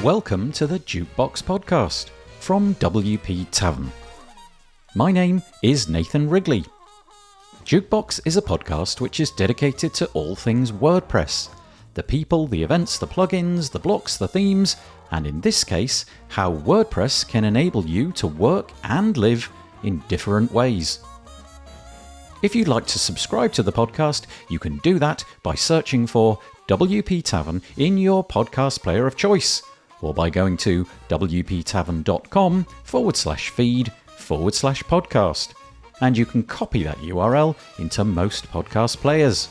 Welcome to the Jukebox Podcast from WP Tavern. My name is Nathan Wrigley. Jukebox is a podcast which is dedicated to all things WordPress. The people, the events, the plugins, the blocks, the themes, and in this case, how WordPress can enable you to work and live in different ways. If you'd like to subscribe to the podcast, you can do that by searching for WP Tavern in your podcast player of choice, or by going to wptavern.com/feed/podcast, and you can copy that URL into most podcast players.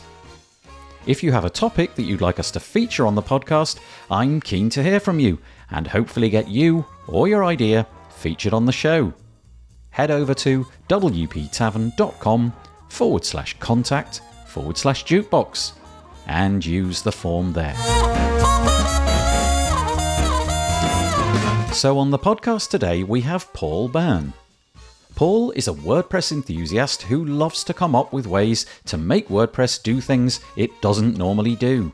If you have a topic that you'd like us to feature on the podcast, I'm keen to hear from you and hopefully get you or your idea featured on the show. Head over to wptavern.com/contact/jukebox and use the form there. So on the podcast today, we have Paul Bearne. Paul is a WordPress enthusiast who loves to come up with ways to make WordPress do things it doesn't normally do.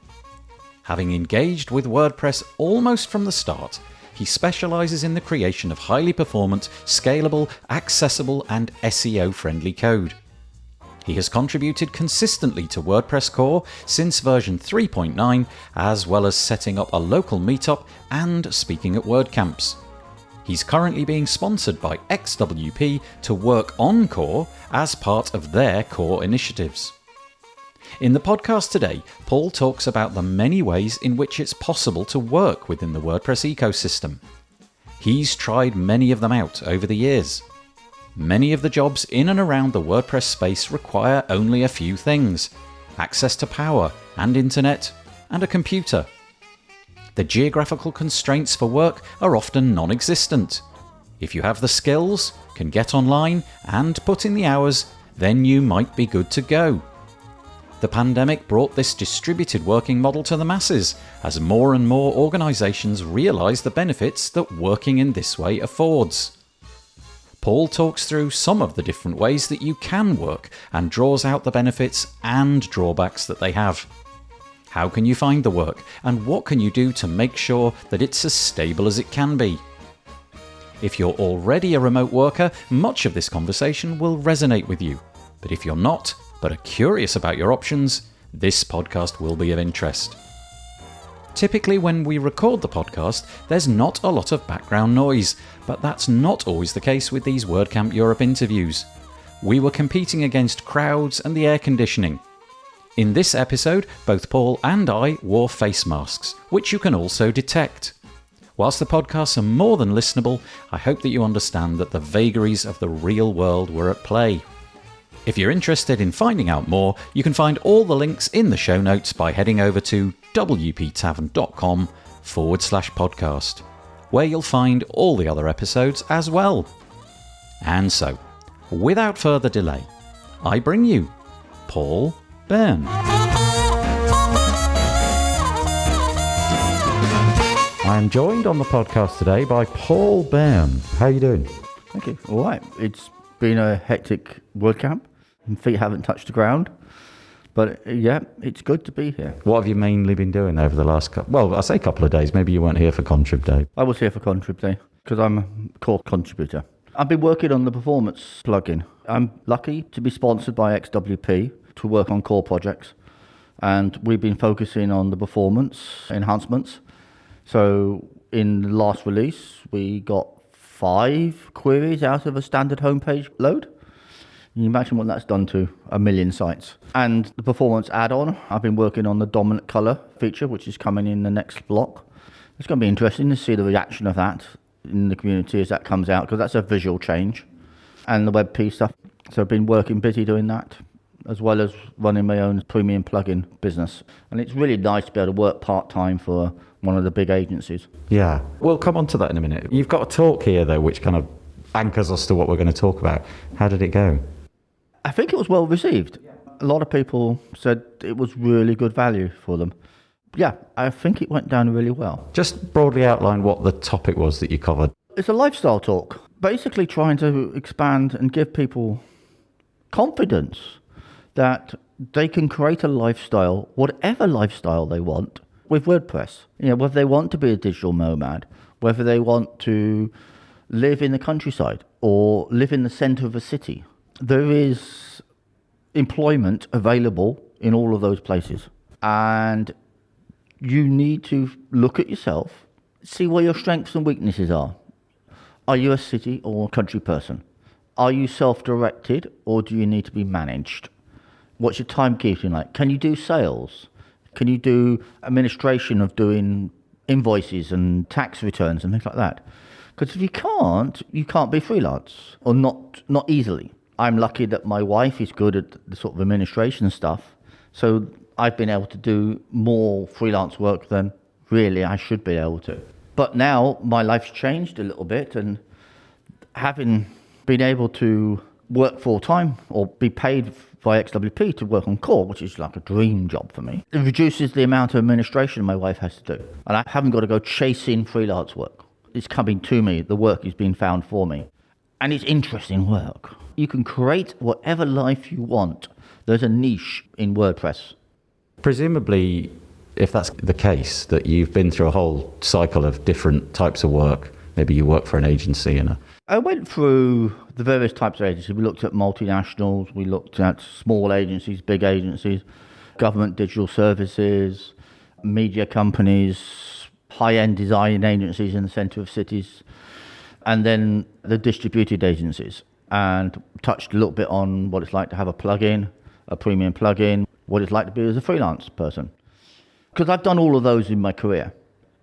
Having engaged with WordPress almost from the start, he specialises in the creation of highly performant, scalable, accessible and SEO-friendly code. He has contributed consistently to WordPress core since version 3.9, as well as setting up a local meetup and speaking at WordCamps. He's currently being sponsored by XWP to work on core as part of their core initiatives. In the podcast today, Paul talks about the many ways in which it's possible to work within the WordPress ecosystem. He's tried many of them out over the years. Many of the jobs in and around the WordPress space require only a few things: access to power and internet, and a computer. The geographical constraints for work are often non-existent. If you have the skills, can get online, and put in the hours, then you might be good to go. The pandemic brought this distributed working model to the masses, as more and more organisations realise the benefits that working in this way affords. Paul talks through some of the different ways that you can work and draws out the benefits and drawbacks that they have. How can you find the work, and what can you do to make sure that it's as stable as it can be? If you're already a remote worker, much of this conversation will resonate with you. But if you're not, but are curious about your options, this podcast will be of interest. Typically when we record the podcast, there's not a lot of background noise, but that's not always the case with these WordCamp Europe interviews. We were competing against crowds and the air conditioning. In this episode, both Paul and I wore face masks, which you can also detect. Whilst the podcasts are more than listenable, I hope that you understand that the vagaries of the real world were at play. If you're interested in finding out more, you can find all the links in the show notes by heading over to wptavern.com/podcast, where you'll find all the other episodes as well. And so, without further delay, I bring you Paul Bearne. I'm joined on the podcast today by Paul Bearne. How are you doing? Thank you. All right. It's been a hectic WordCamp. My feet haven't touched the ground. But yeah, it's good to be here. What have you mainly been doing over the last couple of days? Maybe you weren't here for Contrib Day. I was here for Contrib Day because I'm a core contributor. I've been working on the performance plugin. I'm lucky to be sponsored by XWP to work on core projects. And we've been focusing on the performance enhancements. So in the last release, we got 5 queries out of a standard homepage load. Can you imagine what that's done to a million sites? And the performance add-on, I've been working on the dominant color feature, which is coming in the next block. It's going to be interesting to see the reaction of that in the community as that comes out, because that's a visual change. And the WebP stuff. So I've been working busy doing that, as well as running my own premium plugin business. And it's really nice to be able to work part-time for one of the big agencies. Yeah, we'll come on to that in a minute. You've got a talk here, though, which kind of anchors us to what we're going to talk about. How did it go? I think it was well received. A lot of people said it was really good value for them. Yeah, I think it went down really well. Just broadly outline what the topic was that you covered. It's a lifestyle talk, basically trying to expand and give people confidence that they can create a lifestyle, whatever lifestyle they want, with WordPress. Whether they want to be a digital nomad, whether they want to live in the countryside or live in the centre of a city. There is employment available in all of those places. And you need to look at yourself, see where your strengths and weaknesses are. Are you a city or country person? Are you self-directed or do you need to be managed? What's your timekeeping like? Can you do sales? Can you do administration of doing invoices and tax returns and things like that? Because if you can't be freelance, or not easily. I'm lucky that my wife is good at the sort of administration stuff, so I've been able to do more freelance work than really I should be able to. But now my life's changed a little bit, and having been able to work full-time or be paid by XWP to work on core, which is like a dream job for me, it reduces the amount of administration my wife has to do. And I haven't got to go chasing freelance work. It's coming to me. The work is being found for me. And it's interesting work. You can create whatever life you want. There's a niche in WordPress. Presumably, if that's the case, that you've been through a whole cycle of different types of work, maybe you work for an agency and I went through the various types of agencies. We looked at multinationals, we looked at small agencies, big agencies, government digital services, media companies, high-end design agencies in the centre of cities, and then the distributed agencies, and touched a little bit on what it's like to have a plugin, a premium plugin, what it's like to be as a freelance person. Because I've done all of those in my career.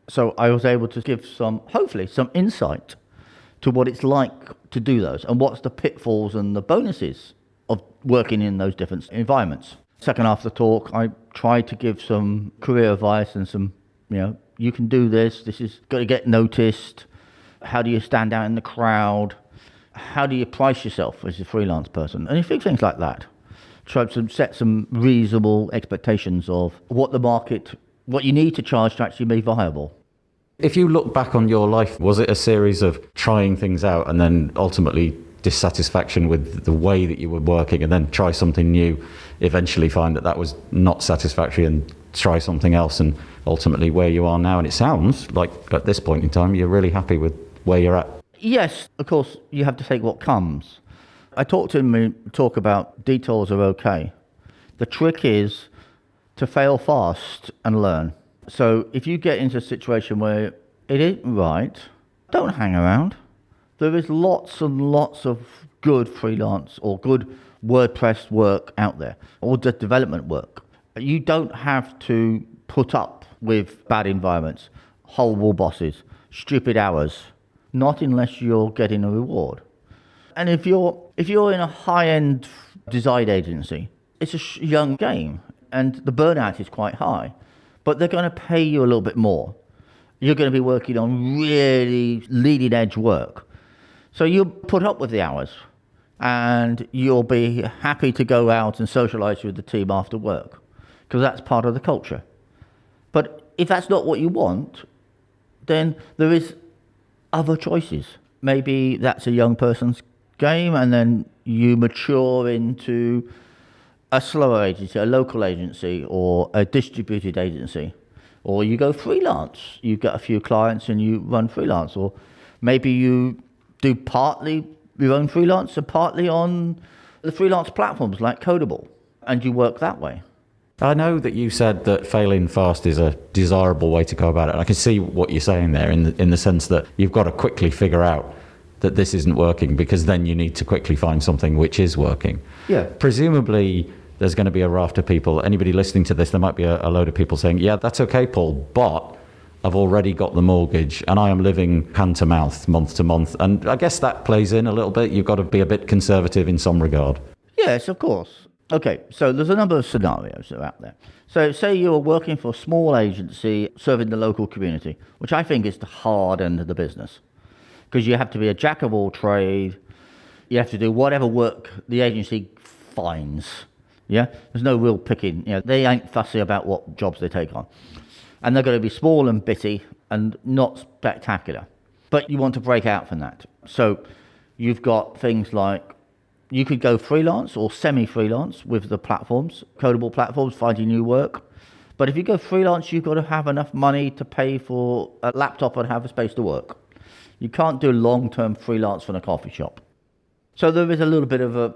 So I was able to give hopefully some insight to what it's like to do those and what's the pitfalls and the bonuses of working in those different environments. Second half of the talk, I tried to give some career advice and some, you can do this is got to get noticed. How do you stand out in the crowd? How do you price yourself as a freelance person? And a few things like that. Try to set some reasonable expectations of what you need to charge to actually be viable. if you look back on your life, was it a series of trying things out and then ultimately dissatisfaction with the way that you were working, and then try something new, eventually find that that was not satisfactory and try something else, and ultimately where you are now? And it sounds like at this point in time you're really happy with where you're at. Yes, of course, you have to take what comes. I talk about detours are okay. The trick is to fail fast and learn. So if you get into a situation where it isn't right, don't hang around. There is lots and lots of good freelance or good WordPress work out there, or just development work. You don't have to put up with bad environments, horrible bosses, stupid hours, not unless you're getting a reward. And if you're in a high-end design agency, it's a young game, and the burnout is quite high, but they're going to pay you a little bit more. You're going to be working on really leading-edge work. So you'll put up with the hours, and you'll be happy to go out and socialize with the team after work, because that's part of the culture. But if that's not what you want, then there is other choices. Maybe that's a young person's game, and then you mature into a slower agency, a local agency, or a distributed agency. Or you go freelance. You get a few clients and you run freelance. Or maybe you do partly your own freelance and partly on the freelance platforms like Codable, and you work that way. I know that you said that failing fast is a desirable way to go about it. I can see what you're saying there in the sense that you've got to quickly figure out that this isn't working, because then you need to quickly find something which is working. Yeah. Presumably, there's going to be a raft of people. Anybody listening to this, there might be a load of people saying, yeah, that's okay, Paul, but I've already got the mortgage and I am living hand to mouth, month to month. And I guess that plays in a little bit. You've got to be a bit conservative in some regard. Yes, of course. Okay, so there's a number of scenarios that are out there. So say you're working for a small agency serving the local community, which I think is the hard end of the business, because you have to be a jack of all trade. You have to do whatever work the agency finds. Yeah, there's no real picking. They ain't fussy about what jobs they take on, and they're going to be small and bitty and not spectacular. But you want to break out from that. So you've got things like you could go freelance or semi-freelance with the platforms, Codable platforms, finding new work. But if you go freelance, you've got to have enough money to pay for a laptop and have a space to work. You can't do long-term freelance from a coffee shop. So there is a little bit of a,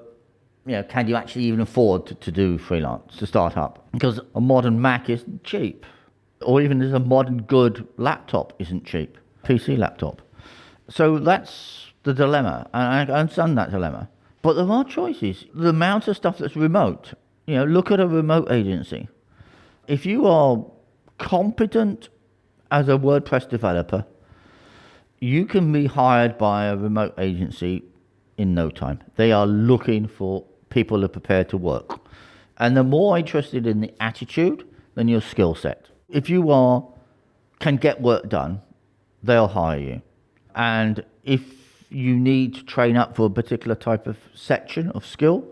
can you actually even afford to do freelance, to start up? Because a modern Mac isn't cheap. Or even a modern good laptop isn't cheap, PC laptop. So that's the dilemma, and I understand that dilemma. But there are choices. The amount of stuff that's remote, look at a remote agency. If you are competent as a WordPress developer, you can be hired by a remote agency in no time. They are looking for people who are prepared to work. And they're more interested in the attitude than your skill set. If you can get work done, they'll hire you. And if you need to train up for a particular type of section of skill,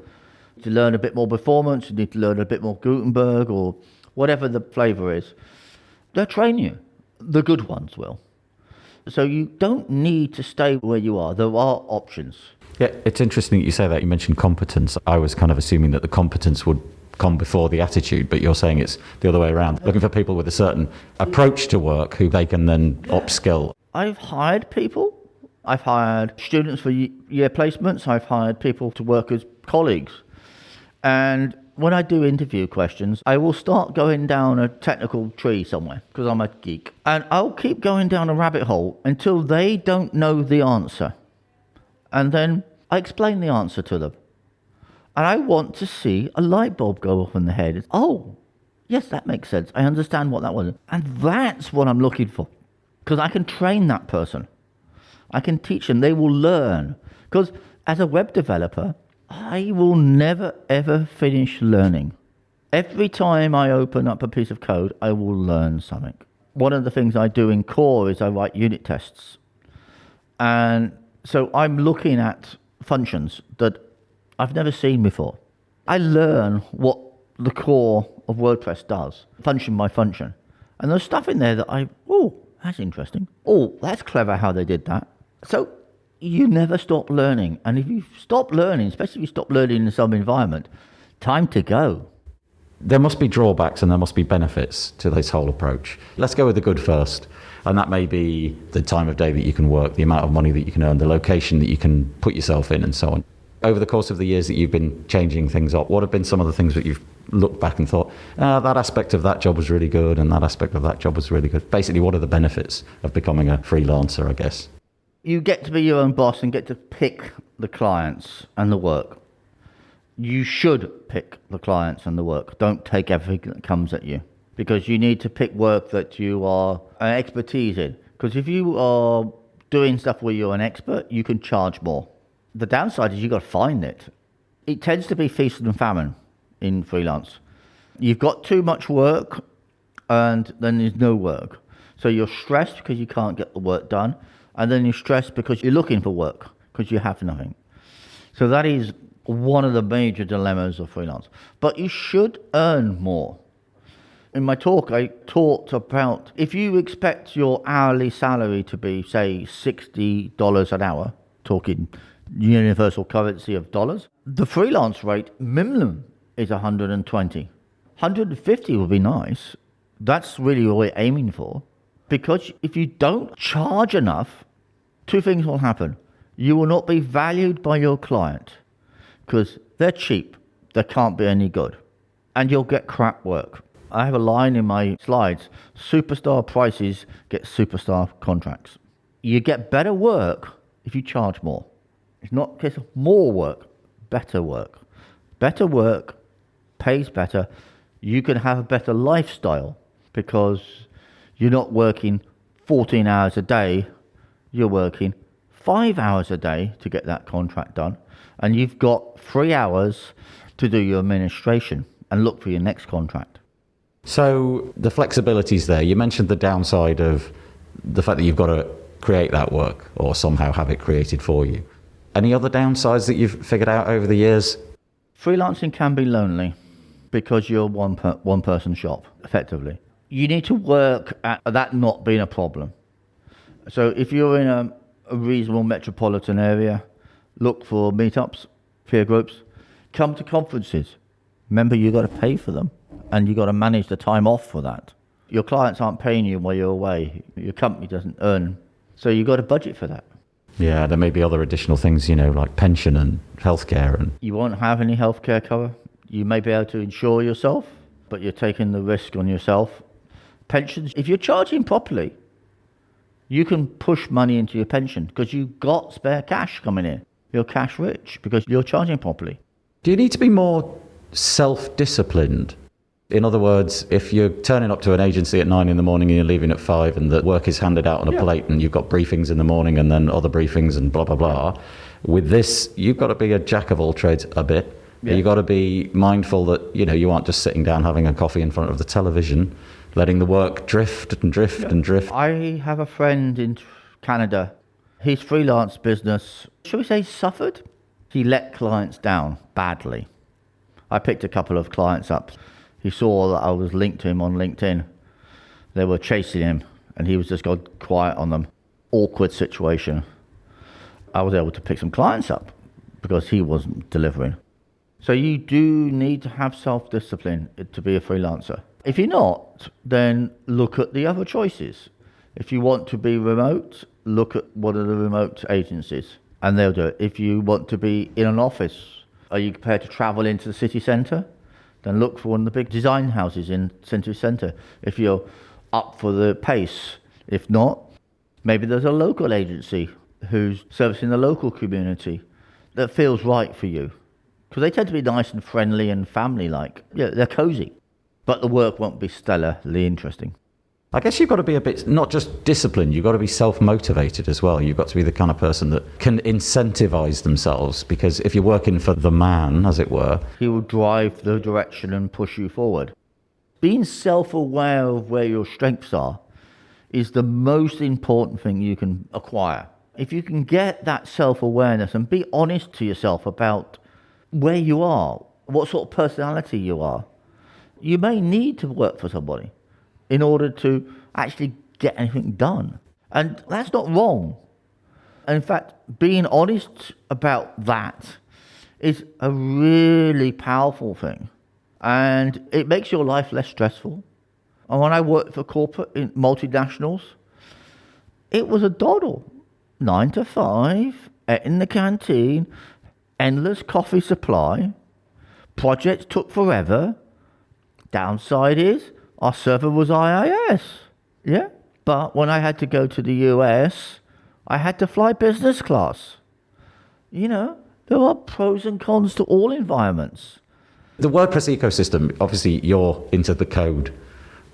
to learn a bit more performance, you need to learn a bit more Gutenberg or whatever the flavor is, they'll train you. The good ones will. So you don't need to stay where you are. There are options. Yeah, it's interesting that you say that. You mentioned competence. I was kind of assuming that the competence would come before the attitude, but you're saying it's the other way around. Looking for people with a certain approach to work who they can then upskill. I've hired people. I've hired students for year placements. I've hired people to work as colleagues. And when I do interview questions, I will start going down a technical tree somewhere because I'm a geek. And I'll keep going down a rabbit hole until they don't know the answer. And then I explain the answer to them. And I want to see a light bulb go off in the head. Oh, yes, that makes sense. I understand what that was. And that's what I'm looking for. Because I can train that person. I can teach them. They will learn. Because as a web developer, I will never, ever finish learning. Every time I open up a piece of code, I will learn something. One of the things I do in core is I write unit tests. And so I'm looking at functions that I've never seen before. I learn what the core of WordPress does, function by function. And there's stuff in there that that's interesting. Oh, that's clever how they did that. So you never stop learning. And if you stop learning, especially if you stop learning in some environment, time to go. There must be drawbacks and there must be benefits to this whole approach. Let's go with the good first. And that may be the time of day that you can work, the amount of money that you can earn, the location that you can put yourself in, and so on. Over the course of the years that you've been changing things up, what have been some of the things that you've looked back and thought, that aspect of that job was really good and that aspect of that job was really good? Basically, what are the benefits of becoming a freelancer, I guess? You get to be your own boss and get to pick the clients and the work. You should pick the clients and the work. Don't take everything that comes at you, because you need to pick work that you are an expertise in. Because if you are doing stuff where you're an expert, you can charge more. The downside is you've got to find it. It tends to be feast and famine in freelance. You've got too much work and then there's no work. So you're stressed because you can't get the work done. And then you're stressed because you're looking for work because you have nothing. So that is one of the major dilemmas of freelance. But you should earn more. In my talk, I talked about if you expect your hourly salary to be, say, $60 an hour, talking universal currency of dollars, the freelance rate minimum is 120. 150 would be nice. That's really what we're aiming for. Because if you don't charge enough, two things will happen. You will not be valued by your client because they're cheap. They can't be any good. And you'll get crap work. I have a line in my slides, superstar prices get superstar contracts. You get better work if you charge more. It's not a case of more work, better work. Better work pays better. You can have a better lifestyle because you're not working 14 hours a day. You're working 5 hours a day to get that contract done. And you've got 3 hours to do your administration and look for your next contract. So the flexibility's there. You mentioned the downside of the fact that you've got to create that work or somehow have it created for you. Any other downsides that you've figured out over the years? Freelancing can be lonely because you're one person shop, effectively. You need to work at that not being a problem. So if you're in a reasonable metropolitan area, look for meetups, peer groups, come to conferences. Remember, you've got to pay for them. and you've got to manage the time off for that. Your clients aren't paying you while you're away. Your company doesn't earn. So you've got to budget for that. Yeah, there may be other additional things, like pension and healthcare. And you won't have any healthcare cover. You may be able to insure yourself, but you're taking the risk on yourself. Pensions, if you're charging properly, you can push money into your pension because you've got spare cash coming in. You're cash rich because you're charging properly. Do you need to be more self-disciplined? In other words, if you're turning up to an agency at 9 in the morning and you're leaving at 5 and the work is handed out on a plate and you've got briefings in the morning and then other briefings and blah, blah, blah. With this, you've got to be a jack of all trades a bit. Yeah. You've got to be mindful that, you aren't just sitting down having a coffee in front of the television, letting the work drift and drift and drift. I have a friend in Canada. His freelance business, shall we say, suffered. He let clients down badly. I picked a couple of clients up. He saw that I was linked to him on LinkedIn. They were chasing him, and he was just got quiet on them. Awkward situation. I was able to pick some clients up because he wasn't delivering. So you do need to have self-discipline to be a freelancer. If you're not, then look at the other choices. If you want to be remote, look at one of the remote agencies, and they'll do it. If you want to be in an office, are you prepared to travel into the city centre? Then look for one of the big design houses in city centre if you're up for the pace. If not, maybe there's a local agency who's servicing the local community that feels right for you. Because they tend to be nice and friendly and family-like. Yeah, they're cosy. But the work won't be stellarly interesting. I guess you've got to be a bit, not just disciplined, you've got to be self-motivated as well. You've got to be the kind of person that can incentivize themselves, because if you're working for the man, as it were, he will drive the direction and push you forward. Being self-aware of where your strengths are is the most important thing you can acquire. If you can get that self-awareness and be honest to yourself about where you are, what sort of personality you are, you may need to work for somebody in order to actually get anything done. And that's not wrong. In fact, being honest about that is a really powerful thing. And it makes your life less stressful. And when I worked for corporate in multinationals, it was a doddle. 9 to 5, in the canteen, endless coffee supply, projects took forever. Downside is, our server was IIS, yeah? But when I had to go to the US, I had to fly business class. There are pros and cons to all environments. The WordPress ecosystem, obviously you're into the code,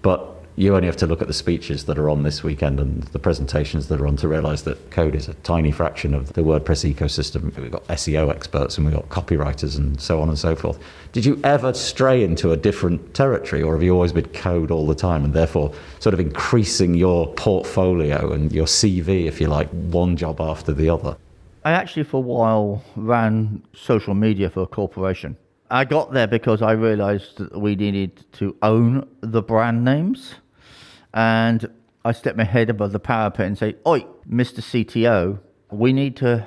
but you only have to look at the speeches that are on this weekend and the presentations that are on to realize that code is a tiny fraction of the WordPress ecosystem. We've got SEO experts and we've got copywriters and so on and so forth. Did you ever stray into a different territory, or have you always been code all the time and therefore sort of increasing your portfolio and your CV, if you like, one job after the other? I actually for a while ran social media for a corporation. I got there because I realized that we needed to own the brand names. And I stepped my head above the parapet and say, "Oi, Mr. CTO, we need to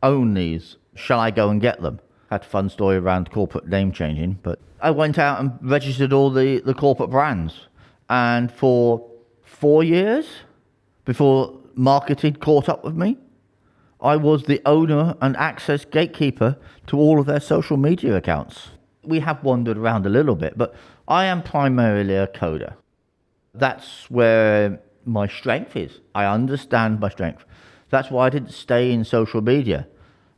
own these. Shall I go and get them?" Had a fun story around corporate name changing, but I went out and registered all the corporate brands. And for 4 years, before marketing caught up with me, I was the owner and access gatekeeper to all of their social media accounts. We have wandered around a little bit, but I am primarily a coder. That's where my strength is. I understand my strength. That's why I didn't stay in social media.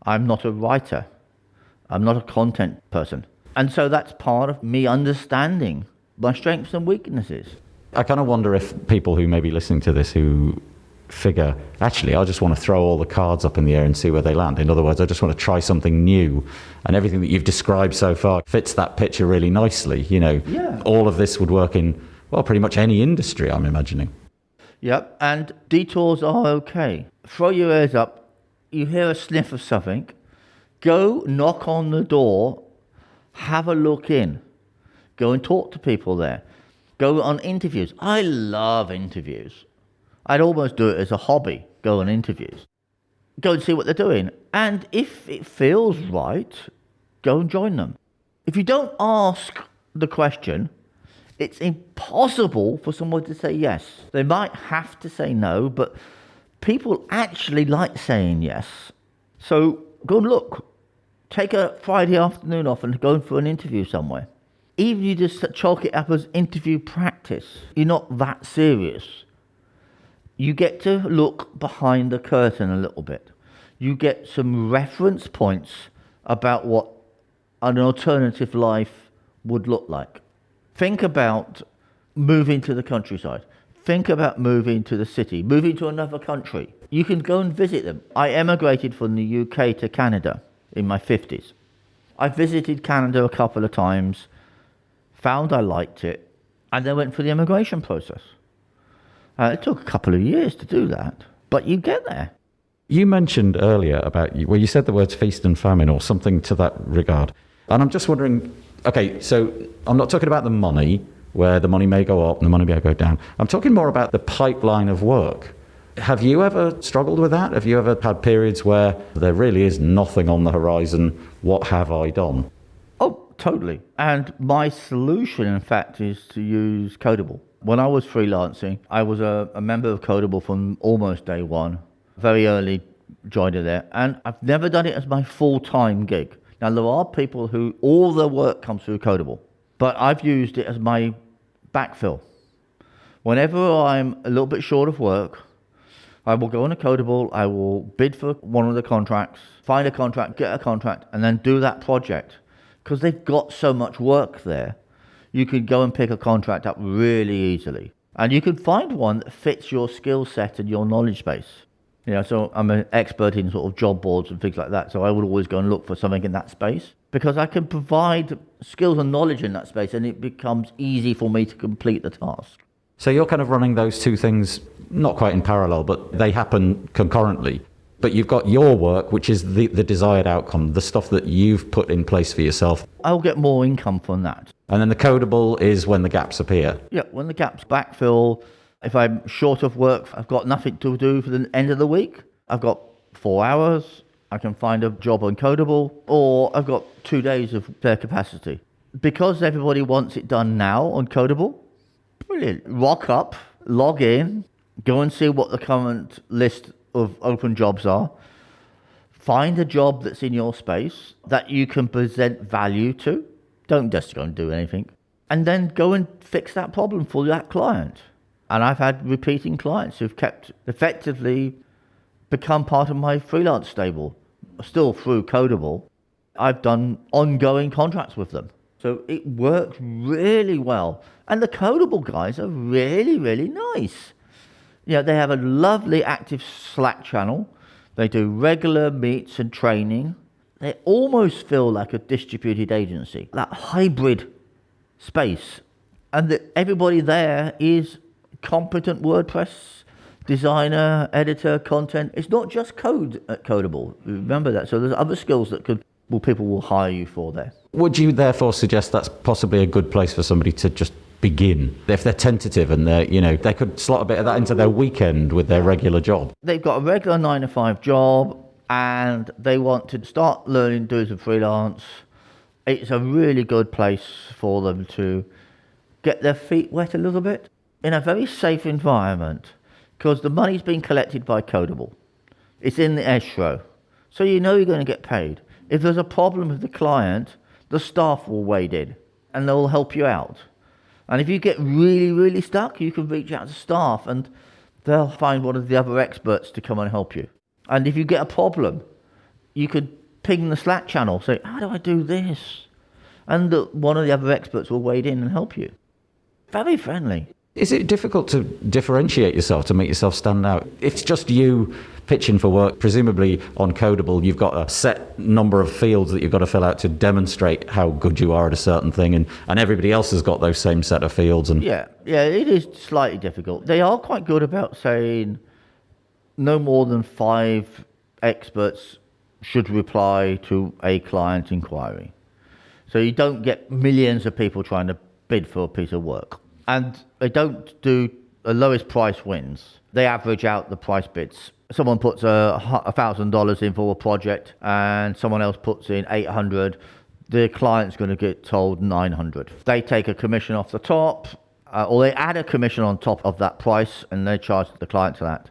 I'm not a writer. I'm not a content person. And so that's part of me understanding my strengths and weaknesses. I kind of wonder if people who may be listening to this who figure, actually, I just want to throw all the cards up in the air and see where they land. In other words, I just want to try something new. And everything that you've described so far fits that picture really nicely. Yeah. All of this would work in, well, pretty much any industry, I'm imagining. Yep, and detours are okay. Throw your ears up, you hear a sniff of something, go knock on the door, have a look in, go and talk to people there, go on interviews. I love interviews. I'd almost do it as a hobby, go on interviews. Go and see what they're doing. And if it feels right, go and join them. If you don't ask the question, It's impossible for someone to say yes. They might have to say no, but people actually like saying yes. So go and look. Take a Friday afternoon off and go for an interview somewhere. Even you just chalk it up as interview practice. You're not that serious. You get to look behind the curtain a little bit. You get some reference points about what an alternative life would look like. Think about moving to the countryside. Think about moving to the city, moving to another country. You can go and visit them. I emigrated from the UK to Canada in my 50s. I visited Canada a couple of times, found I liked it, and then went for the immigration process. It took a couple of years to do that, but you get there. You mentioned earlier about, well, you said the words feast and famine or something to that regard. And I'm just wondering, okay, so I'm not talking about the money, where the money may go up and the money may go down. I'm talking more about the pipeline of work. Have you ever struggled with that? Have you ever had periods where there really is nothing on the horizon? What have I done? Oh, totally. And my solution, in fact, is to use Codable. When I was freelancing, I was a member of Codable from almost day one. Very early joined it there. And I've never done it as my full-time gig. Now, there are people who all their work comes through Codable, but I've used it as my backfill. Whenever I'm a little bit short of work, I will go on a Codable, I will bid for one of the contracts, find a contract, get a contract, and then do that project. Because they've got so much work there, you can go and pick a contract up really easily. And you can find one that fits your skill set and your knowledge base. You know, so I'm an expert in sort of job boards and things like that, so I would always go and look for something in that space because I can provide skills and knowledge in that space and it becomes easy for me to complete the task. So you're kind of running those two things, not quite in parallel, but they happen concurrently. But you've got your work, which is the desired outcome, the stuff that you've put in place for yourself. I'll get more income from that. And then the Codable is when the gaps appear. Yeah, when the gaps backfill. If I'm short of work, I've got nothing to do for the end of the week. I've got 4 hours. I can find a job on Codable, or I've got 2 days of spare capacity. Because everybody wants it done now on Codable, brilliant. Rock up, log in, go and see what the current list of open jobs are. Find a job that's in your space that you can present value to. Don't just go and do anything. And then go and fix that problem for that client. And I've had repeating clients who've kept effectively become part of my freelance stable, still through Codable. I've done ongoing contracts with them. So it works really well. And the Codable guys are really, really nice. You know, they have a lovely active Slack channel. They do regular meets and training. They almost feel like a distributed agency, that hybrid space. And that everybody there is competent WordPress designer, editor, content. It's not just code at Codable. Remember that. So there's other skills that people will hire you for there. Would you therefore suggest that's possibly a good place for somebody to just begin? If they're tentative and they could slot a bit of that into their weekend with their regular job. They've got a regular 9-to-5 job and they want to start learning, doing some freelance. It's a really good place for them to get their feet wet a little bit in a very safe environment because the money's been collected by Codable. It's in the escrow. So you know you're going to get paid. If there's a problem with the client, the staff will wade in and they'll help you out. And if you get really, really stuck, you can reach out to staff and they'll find one of the other experts to come and help you. And if you get a problem, you could ping the Slack channel, say, how do I do this? And one of the other experts will wade in and help you. Very friendly. Is it difficult to differentiate yourself, to make yourself stand out? It's just you pitching for work. Presumably on Codable, you've got a set number of fields that you've got to fill out to demonstrate how good you are at a certain thing, and everybody else has got those same set of fields. And Yeah, it is slightly difficult. They are quite good about saying no more than 5 experts should reply to a client inquiry. So you don't get millions of people trying to bid for a piece of work. And they don't do the lowest price wins. They average out the price bids. Someone puts $1,000 in for a project and someone else puts in 800. the client's going to get told 900. They take a commission off the top, or they add a commission on top of that price, and they charge the client to that.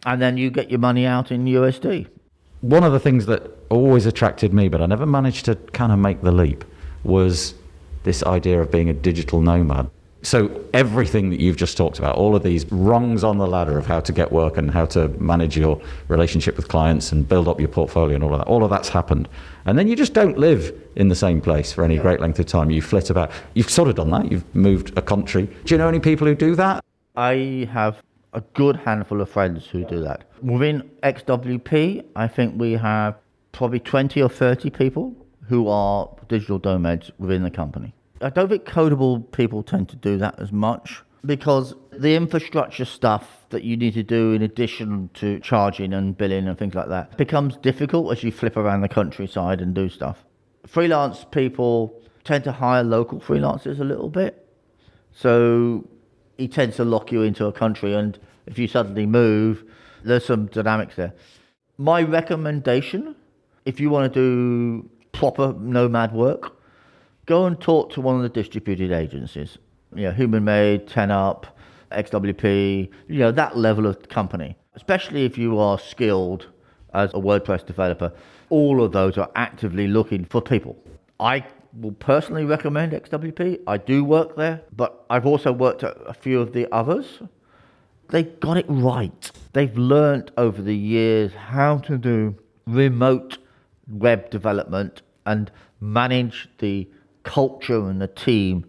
And then you get your money out in USD. One of the things that always attracted me, but I never managed to kind of make the leap, was this idea of being a digital nomad. So everything that you've just talked about, all of these rungs on the ladder of how to get work and how to manage your relationship with clients and build up your portfolio and all of that's happened. And then you just don't live in the same place for any great length of time. You flit about. You've sort of done that. You've moved a country. Do you know any people who do that? I have a good handful of friends who do that. Within XWP, I think we have probably 20 or 30 people who are digital nomads within the company. I don't think codable people tend to do that as much because the infrastructure stuff that you need to do in addition to charging and billing and things like that becomes difficult as you flip around the countryside and do stuff. Freelance people tend to hire local freelancers a little bit. So he tends to lock you into a country, and if you suddenly move, there's some dynamics there. My recommendation, if you want to do proper nomad work, go and talk to one of the distributed agencies. Human Made, 10up, XWP, that level of company. Especially if you are skilled as a WordPress developer, all of those are actively looking for people. I will personally recommend XWP. I do work there, but I've also worked at a few of the others. They got it right. They've learned over the years how to do remote web development and manage the culture and the team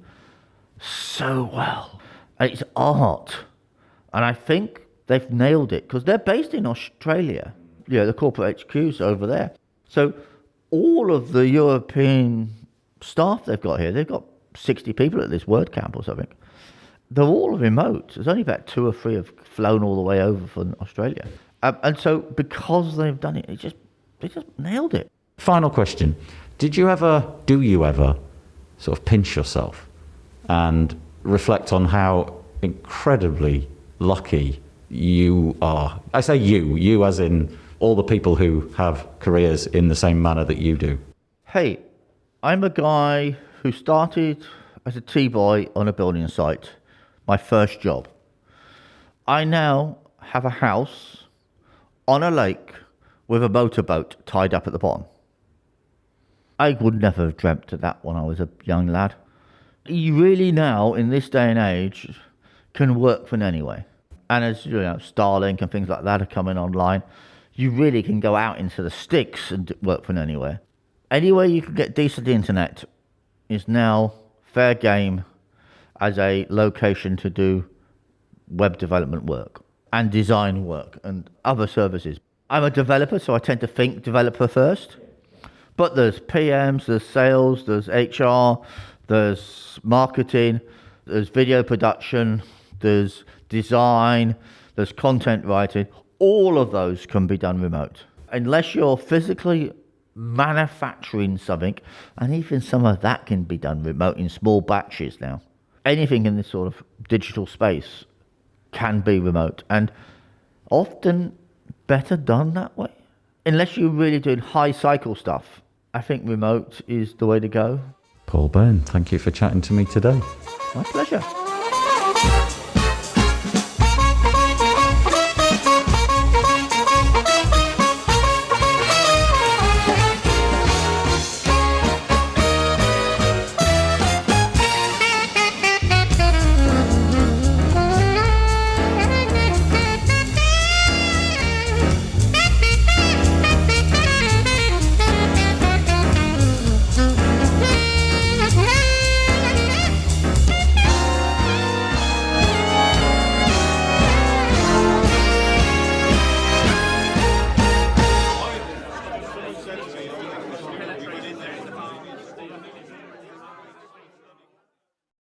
so well. And it's art. And I think they've nailed it because they're based in Australia. The corporate HQ's over there. So all of the European staff they've got here, they've got 60 people at this WordCamp or something. They're all remote. There's only about 2 or 3 have flown all the way over from Australia. And so because they've done it, they just nailed it. Final question. Do you ever sort of pinch yourself and reflect on how incredibly lucky you are? I say you as in all the people who have careers in the same manner that you do. Hey, I'm a guy who started as a T-boy on a building site, my first job. I now have a house on a lake with a motorboat tied up at the bottom. I would never have dreamt of that when I was a young lad. You really now, in this day and age, can work from anywhere. And as Starlink and things like that are coming online, you really can go out into the sticks and work from anywhere. Anywhere you can get decent internet is now fair game as a location to do web development work and design work and other services. I'm a developer, so I tend to think developer first. But there's PMs, there's sales, there's HR, there's marketing, there's video production, there's design, there's content writing. All of those can be done remote. Unless you're physically manufacturing something, and even some of that can be done remote in small batches now. Anything in this sort of digital space can be remote, and often better done that way. Unless you're really doing high cycle stuff, I think remote is the way to go. Paul Bearne, thank you for chatting to me today. My pleasure.